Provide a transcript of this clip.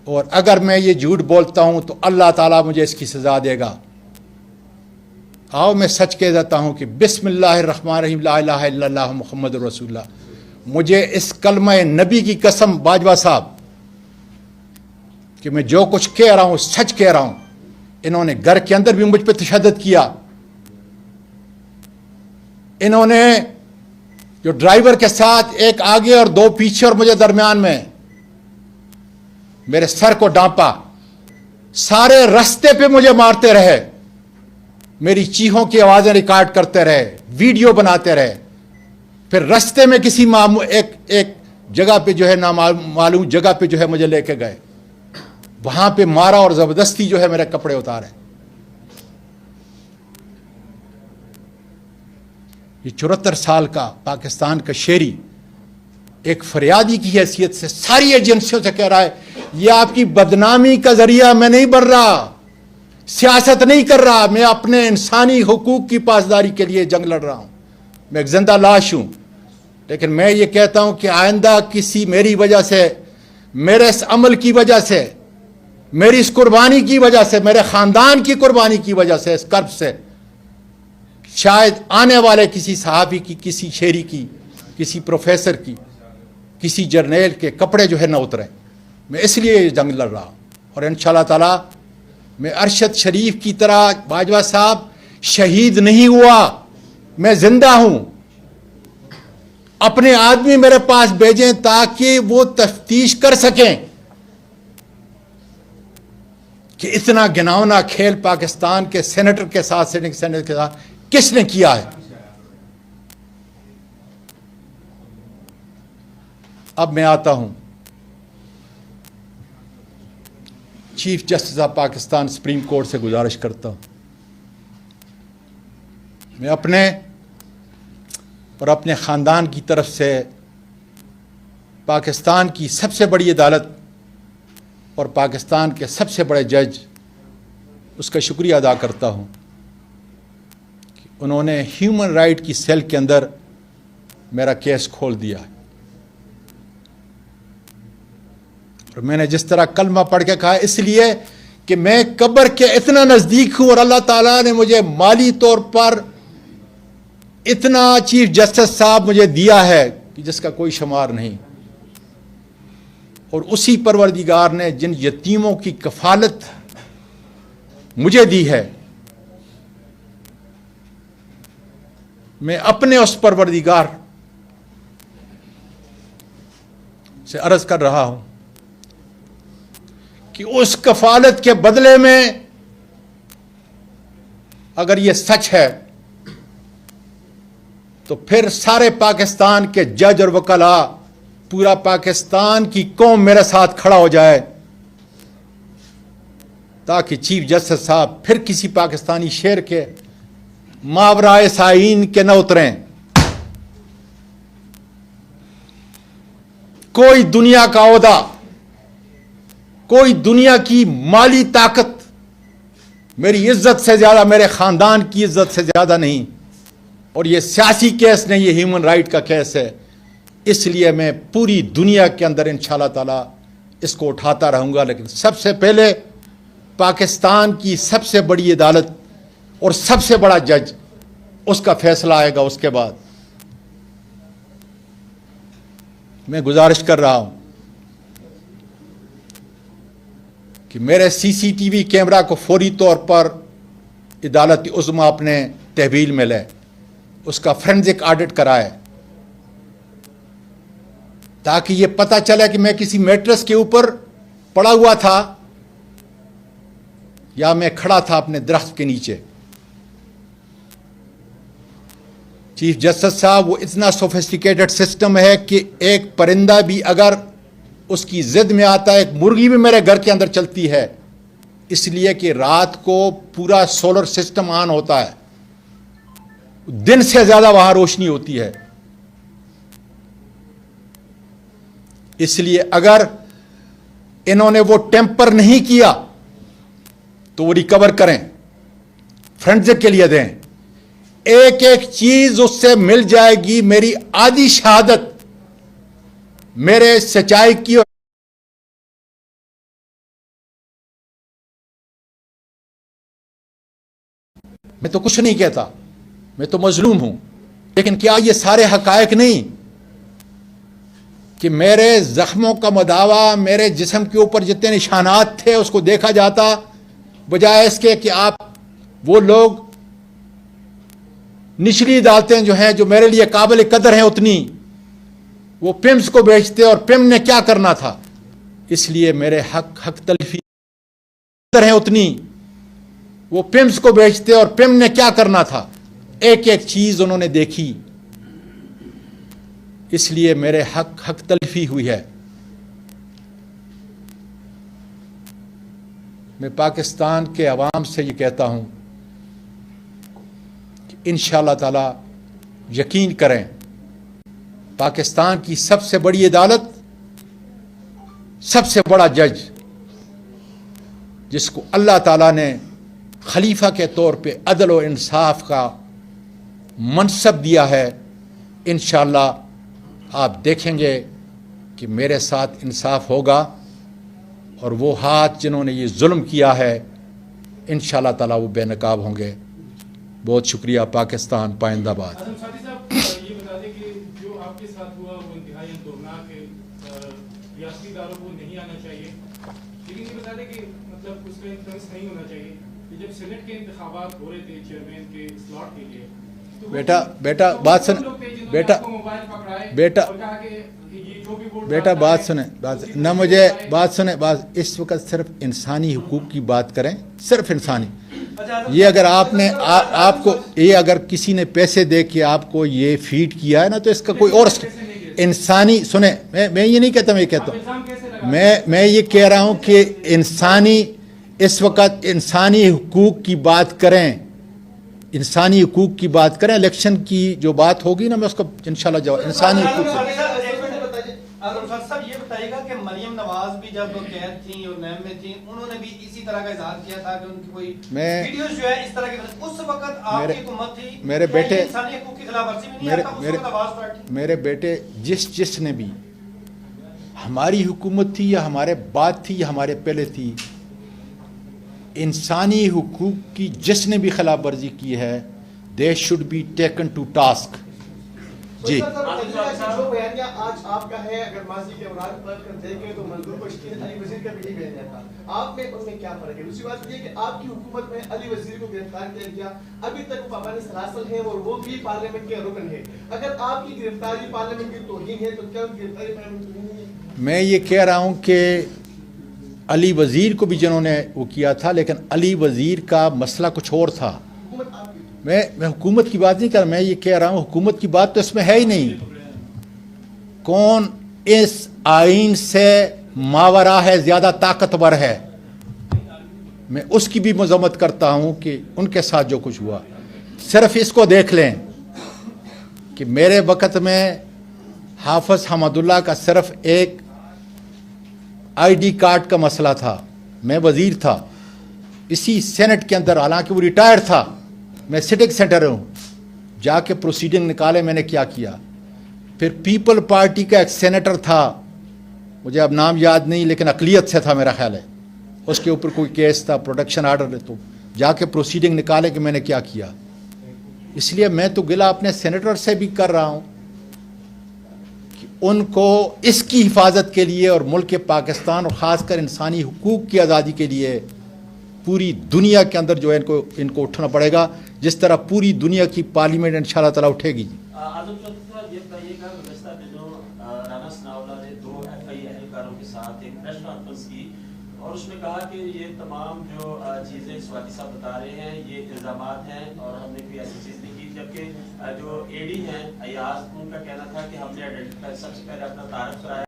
اور اگر میں یہ جھوٹ بولتا ہوں تو اللہ تعالیٰ مجھے اس کی سزا دے گا۔ آؤ میں سچ کہہ دیتا ہوں کہ بسم اللہ الرحمن الرحیم لا الہ الا اللہ محمد رسول اللہ۔ مجھے اس کلمہ نبی کی قسم باجوہ صاحب کہ میں جو کچھ کہہ رہا ہوں سچ کہہ رہا ہوں۔ انہوں نے گھر کے اندر بھی مجھ پہ تشدد کیا، انہوں نے جو ڈرائیور کے ساتھ ایک آگے اور دو پیچھے اور مجھے درمیان میں میرے سر کو ڈانپا، سارے رستے پہ مجھے مارتے رہے، میری چیخوں کی آوازیں ریکارڈ کرتے رہے، ویڈیو بناتے رہے، پھر رستے میں کسی ایک جگہ پہ جو ہے نامعلوم جگہ پہ جو ہے مجھے لے کے گئے، وہاں پہ مارا اور زبردستی جو ہے میرے کپڑے اتارے۔ یہ 74 سال کا پاکستان کا شہری ایک فریادی کی حیثیت سے ساری ایجنسیوں سے کہہ رہا ہے یہ آپ کی بدنامی کا ذریعہ میں نہیں بن رہا، سیاست نہیں کر رہا، میں اپنے انسانی حقوق کی پاسداری کے لیے جنگ لڑ رہا ہوں، میں ایک زندہ لاش ہوں۔ لیکن میں یہ کہتا ہوں کہ آئندہ کسی میری وجہ سے، میرے اس عمل کی وجہ سے، میری اس قربانی کی وجہ سے، میرے خاندان کی قربانی کی وجہ سے، اس کرب سے شاید آنے والے کسی صحافی کی، کسی شہری کی، کسی پروفیسر کی، کسی جرنیل کے کپڑے جو ہے نہ اتریں۔ میں اس لیے یہ جنگ لڑ رہا ہوں، اور انشاءاللہ تعالی میں ارشد شریف کی طرح باجوہ صاحب شہید نہیں ہوا، میں زندہ ہوں۔ اپنے آدمی میرے پاس بھیجیں تاکہ وہ تفتیش کر سکیں کہ اتنا گھناؤنا کھیل پاکستان کے سینیٹر کے ساتھ، سینیٹر کے ساتھ کس نے کیا ہے۔ اب میں آتا ہوں chief justice of Pakistan supreme court سے گزارش کرتا ہوں، میں اپنے اور اپنے خاندان کی طرف سے پاکستان کی سب سے بڑی عدالت اور پاکستان کے سب سے بڑے جج اس کا شکریہ ادا کرتا ہوں کہ انہوں نے ہیومن رائٹ کی سیل کے اندر میرا کیس کھول دیا ہے، اور میں نے جس طرح کلمہ پڑھ کے کہا اس لیے کہ میں قبر کے اتنا نزدیک ہوں، اور اللہ تعالیٰ نے مجھے مالی طور پر اتنا چیف جسٹس صاحب مجھے دیا ہے کہ جس کا کوئی شمار نہیں، اور اسی پروردگار نے جن یتیموں کی کفالت مجھے دی ہے، میں اپنے اس پروردگار سے عرض کر رہا ہوں کہ اس کفالت کے بدلے میں اگر یہ سچ ہے تو پھر سارے پاکستان کے جج اور وکلاء، پورا پاکستان کی قوم میرے ساتھ کھڑا ہو جائے تاکہ چیف جسٹس صاحب پھر کسی پاکستانی شہر کے ماورائے سائین کے نہ اتریں۔ کوئی دنیا کا عہدہ، کوئی دنیا کی مالی طاقت میری عزت سے زیادہ، میرے خاندان کی عزت سے زیادہ نہیں، اور یہ سیاسی کیس نہیں، یہ ہیومن رائٹ کا کیس ہے۔ اس لیے میں پوری دنیا کے اندر انشاءاللہ تعالی اس کو اٹھاتا رہوں گا، لیکن سب سے پہلے پاکستان کی سب سے بڑی عدالت اور سب سے بڑا جج، اس کا فیصلہ آئے گا۔ اس کے بعد میں گزارش کر رہا ہوں کہ میرے سی سی ٹی وی کیمرہ کو فوری طور پر عدالت عظمیٰ اپنے تحویل میں لے، اس کا فرینزک آڈٹ کرائے، تاکہ یہ پتہ چلے کہ میں کسی میٹرس کے اوپر پڑا ہوا تھا یا میں کھڑا تھا اپنے درخت کے نیچے۔ چیف جسٹس صاحب، وہ اتنا سوفسٹیکیٹڈ سسٹم ہے کہ ایک پرندہ بھی اگر اس کی ضد میں آتا ہے، ایک مرغی بھی میرے گھر کے اندر چلتی ہے، اس لیے کہ رات کو پورا سولر سسٹم آن ہوتا ہے، دن سے زیادہ وہاں روشنی ہوتی ہے۔ اس لیے اگر انہوں نے وہ ٹیمپر نہیں کیا تو وہ ریکور کریں، فرینزک کے لیے دیں، ایک ایک چیز اس سے مل جائے گی، میری آدھی شہادت، میرے سچائی کی میں تو کچھ نہیں کہتا, میں تو مظلوم ہوں, لیکن کیا یہ سارے حقائق نہیں کہ میرے زخموں کا مداوا, میرے جسم کے اوپر جتنے نشانات تھے اس کو دیکھا جاتا, بجائے اس کے کہ آپ وہ لوگ نچلی عدالتیں جو ہیں جو میرے لیے قابل قدر ہیں اتنی, وہ پمس کو بیچتے اور پم نے کیا کرنا تھا. اس لیے میرے حق تلفی قدر ہیں اتنی, وہ پمس کو بیچتے اور پم نے کیا کرنا تھا, ایک ایک چیز انہوں نے دیکھی, اس لیے میرے حق تلفی ہوئی ہے. میں پاکستان کے عوام سے یہ کہتا ہوں کہ انشاءاللہ تعالی یقین کریں, پاکستان کی سب سے بڑی عدالت, سب سے بڑا جج جس کو اللہ تعالیٰ نے خلیفہ کے طور پہ عدل و انصاف کا منصب دیا ہے, انشاءاللہ آپ دیکھیں گے کہ میرے ساتھ انصاف ہوگا, اور وہ ہاتھ جنہوں نے یہ ظلم کیا ہے انشاءاللہ تعالیٰ وہ بے نقاب ہوں گے. بہت شکریہ. پاکستان پائندہ باد. یہ بتا دیں کہ جو آپ کے ساتھ ہوا وہ انتہائی دردناک ہے, ریاستی اداروں کو نہیں آنا چاہیے, لیکن یہ بتا دیں کہ مطلب اس کا انفلوئنس نہیں ہونا چاہیے کہ جب سینٹ کے انتخابات ہو رہے تھے چیئرمین کے سلاٹ کے لیے, بیٹا بات سن, بیٹا بات سنیں, نہ مجھے بات سنیں, اس وقت صرف انسانی حقوق کی بات کریں, صرف انسانی. یہ اگر آپ نے آپ کو یہ اگر کسی نے پیسے دے کے آپ کو یہ فیڈ کیا ہے نا, تو اس کا کوئی اور انسانی سنیں, میں یہ نہیں کہتا, میں یہ کہتا ہوں, میں یہ کہہ رہا ہوں کہ انسانی, اس وقت انسانی حقوق کی بات کریں, انسانی حقوق کی بات کریں. الیکشن کی جو بات ہوگی نا میں اس کو انشاءاللہ جواب. انسانی حقوق صاحب یہ بتائیے گا کہ مریم نواز بھی جب قید تھیں اور نیم میں تھیں, انہوں نے بھی اسی طرح کا اظہار کیا تھا کہ ان کی کوئی ویڈیوز جو ہے اس طرح کے, اس وقت آپ کی حکومت تھی, میرے بیٹے انسانی حقوق کی خلاف ورزی بھی نہیں, آپ اس وقت آواز اٹھائی. میرے بیٹے جس نے بھی, ہماری حکومت تھی یا ہمارے بعد تھی یا ہمارے پہلے تھی, انسانی حقوق کی جس نے بھی خلاف ورزی کی ہے, they should be taken to task. جی جو بیانیہ آج آپ کا ہے, اگر ماضی کے اوراق پلٹ کر دیکھیں تو منظور بشیر علی وزیر کا بھی یہی بیانیہ تھا. آپ میں ان میں کیا فرق ہے؟ دوسری بات یہ کہ آپ کی حکومت میں علی وزیر کو گرفتار کیا گیا, ابھی تک وہ پابند سلاسل ہے اور وہ بھی پارلیمنٹ کے رکن ہے. اگر آپ کی گرفتاری پارلیمنٹ کی توہین ہے تو کیا گرفتاری پارلیمنٹ کی توہین ہے؟ میں یہ کہہ رہا ہوں کہ علی وزیر کو بھی جنہوں نے وہ کیا تھا, لیکن علی وزیر کا مسئلہ کچھ اور تھا. میں حکومت کی بات نہیں کر رہا, میں یہ کہہ رہا ہوں حکومت کی بات تو اس میں ہے ہی نہیں. کون اس آئین سے ماورا ہے, زیادہ طاقتور ہے, میں اس کی بھی مذمت کرتا ہوں کہ ان کے ساتھ جو کچھ ہوا. صرف اس کو دیکھ لیں کہ میرے وقت میں حافظ حمد اللہ کا صرف ایک آئی ڈی کارڈ کا مسئلہ تھا, میں وزیر تھا اسی سینٹ کے اندر, حالانکہ وہ ریٹائر تھا, میں سٹنگ سینٹر ہوں, جا کے پروسیڈنگ نکالے. میں نے کیا کیا, پھر پیپل پارٹی کا ایک سینیٹر تھا, مجھے اب نام یاد نہیں, لیکن اقلیت سے تھا میرا خیال ہے, اس کے اوپر کوئی کیس تھا, پروٹیکشن آرڈر, تو جا کے پروسیڈنگ نکالے کہ میں نے کیا کیا. اس لیے میں تو گلا اپنے سینیٹر سے بھی کر رہا ہوں کہ ان کو اس کی حفاظت کے لیے اور ملک پاکستان اور خاص کر انسانی حقوق کی آزادی کے لیے پوری دنیا کے اندر جو ہے ان کو اٹھنا پڑے گا, جس طرح پوری دنیا کی پارلیمنٹ انشاءاللہ تعالیٰ اٹھے گی. اعظم صاحب یہ بتائیے گا گزشتہ دنوں رانا ثناءاللہ نے 2 FI اہلکاروں کے ساتھ ایک پریس کانفرنس کی اور اس میں کہا کہ یہ تمام جو چیزیں سواتی صاحب بتا رہے ہیں یہ الزامات ہیں اور ہم نے کوئی ایسی چیز نہیں کی, جبکہ جو AD ہیں ایاز, ان کا کہنا تھا کہ ہم نے سب سے پہلے اپنا تعارف کرایا.